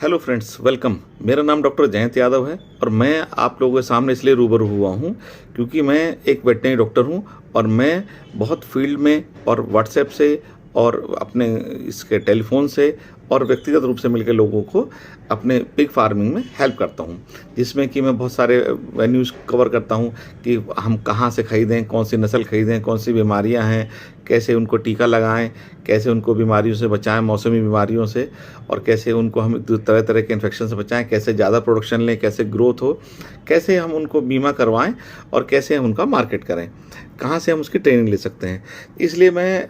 Hello friends, welcome. मेरा नाम doctor Jayant Yadav है और मैं आप लोगों के सामने इसलिए रूबरू हुआ हूँ क्योंकि मैं एक वेटनरी डॉक्टर हूँ और मैं बहुत फील्ड में और व्हाट्सएप से और अपने इसके टेलीफोन से और व्यक्तिगत रूप से मिलकर लोगों को अपने पिग फार्मिंग में हेल्प करता हूँ, जिसमें कि मैं बहुत सारे वेन्यूज़ कवर करता हूँ कि हम कहाँ से ख़रीदें, कौन सी नस्ल ख़रीदें, कौन सी बीमारियाँ हैं, कैसे उनको टीका लगाएं, कैसे उनको बीमारियों से बचाएं, मौसमी बीमारियों से, और कैसे उनको हम तरह तरह के इन्फेक्शन से बचाएं, कैसे ज़्यादा प्रोडक्शन लें, कैसे ग्रोथ हो, कैसे हम उनको बीमा करवाएं और कैसे हम उनका मार्केट करें, कहाँ से हम उसकी ट्रेनिंग ले सकते हैं। इसलिए मैं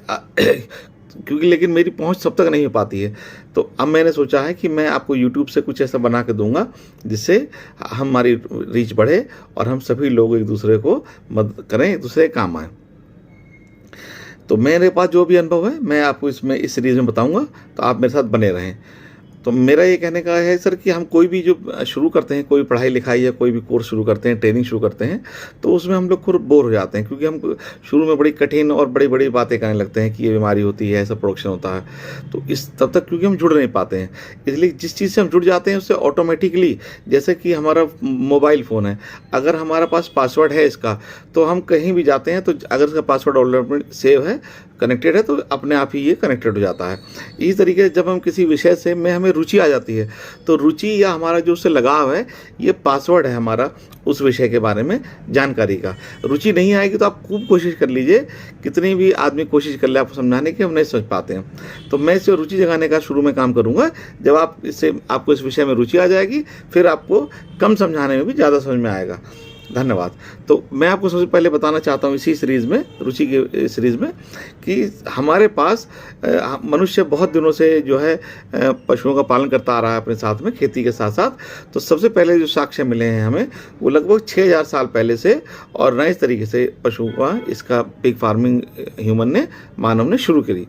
क्योंकि लेकिन मेरी पहुंच सब तक नहीं हो पाती है, तो अब मैंने सोचा है कि मैं आपको YouTube से कुछ ऐसा बना के दूंगा जिससे हमारी रीच बढ़े और हम सभी लोग एक दूसरे को मदद करें, एक दूसरे के काम आएँ। तो मेरे पास जो भी अनुभव है मैं आपको इस सीरीज़ में बताऊंगा, तो आप मेरे साथ बने रहें। तो मेरा ये कहने का है सर कि हम कोई भी जो शुरू करते हैं, कोई पढ़ाई लिखाई या कोई भी कोर्स शुरू करते हैं, ट्रेनिंग शुरू करते हैं, तो उसमें हम लोग खुद बोर हो जाते हैं क्योंकि हम शुरू में बड़ी कठिन और बड़ी बड़ी बातें करने लगते हैं कि ये बीमारी होती है, ऐसा प्रोडक्शन होता है। तो इस तब तक क्योंकि हम जुड़ नहीं पाते हैं, इसलिए जिस चीज़ से हम जुड़ जाते हैं उससे ऑटोमेटिकली, जैसे कि हमारा मोबाइल फ़ोन है, अगर हमारा पास पासवर्ड है इसका, तो हम कहीं भी जाते हैं तो अगर इसका पासवर्ड ऑलरेडी सेव है, कनेक्टेड है, तो अपने आप ही ये कनेक्टेड हो जाता है। इसी तरीके से जब हम किसी विषय से में हमें रुचि आ जाती है, तो रुचि या हमारा जो उससे लगाव है, ये पासवर्ड है हमारा उस विषय के बारे में जानकारी का। रुचि नहीं आएगी तो आप खूब कोशिश कर लीजिए, कितनी भी आदमी कोशिश कर ले आपको समझाने की, हम नहीं समझ पाते हैं। तो मैं इसे रुचि जगाने का शुरू में काम करूँगा। जब आपको इस विषय में रुचि आ जाएगी, फिर आपको कम समझाने में भी ज़्यादा समझ में आएगा। धन्यवाद। तो मैं आपको सबसे पहले बताना चाहता हूँ इसी सीरीज़ में, रुचि की सीरीज़ में, कि हमारे पास मनुष्य बहुत दिनों से जो है पशुओं का पालन करता आ रहा है अपने साथ में, खेती के साथ साथ। तो सबसे पहले जो साक्ष्य मिले हैं हमें, वो लगभग 6000 साल पहले से, और नए तरीके से पशुओं का इसका पिग फार्मिंग मानव ने शुरू करी।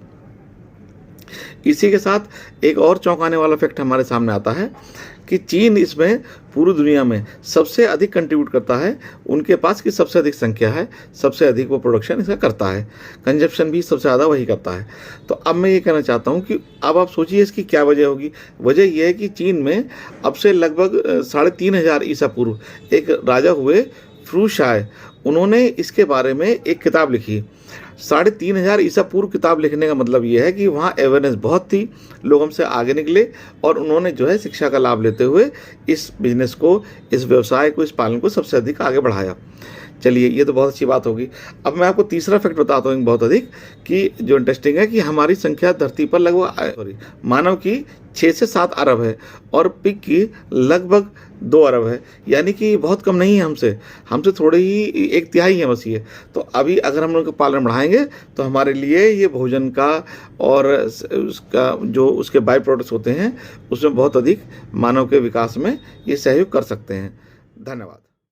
इसी के साथ एक और चौंकाने वाला फैक्ट हमारे सामने आता है कि चीन इसमें पूरी दुनिया में सबसे अधिक कंट्रीब्यूट करता है। उनके पास की सबसे अधिक संख्या है, सबसे अधिक वो प्रोडक्शन इसका करता है, कंजप्शन भी सबसे ज़्यादा वही करता है। तो अब मैं ये कहना चाहता हूँ कि अब आप सोचिए इसकी क्या वजह होगी। वजह यह है कि चीन में अब से लगभग 3500 ईसा पूर्व एक राजा हुए फ्रूशाय, उन्होंने इसके बारे में एक किताब लिखी। 3500 ईसा पूर्व किताब लिखने का मतलब ये है कि वहाँ अवेयरनेस बहुत थी, लोग हमसे आगे निकले और उन्होंने जो है शिक्षा का लाभ लेते हुए इस बिजनेस को, इस व्यवसाय को, इस पालन को सबसे अधिक आगे बढ़ाया। चलिए, ये तो बहुत अच्छी बात होगी। अब मैं आपको तीसरा फैक्ट बताता हूँ बहुत अधिक, कि जो इंटरेस्टिंग है कि हमारी संख्या धरती पर लगभग मानव की 6 से 7 अरब है और पिग की लगभग 2 अरब है, यानी कि बहुत कम नहीं है हमसे थोड़े ही 1/3 है बस ये। तो अभी अगर हम लोग का पालन बढ़ाएंगे तो हमारे लिए ये भोजन का और उसका जो उसके बाई प्रोडक्ट्स होते हैं, उसमें बहुत अधिक मानव के विकास में ये सहयोग कर सकते हैं। धन्यवाद।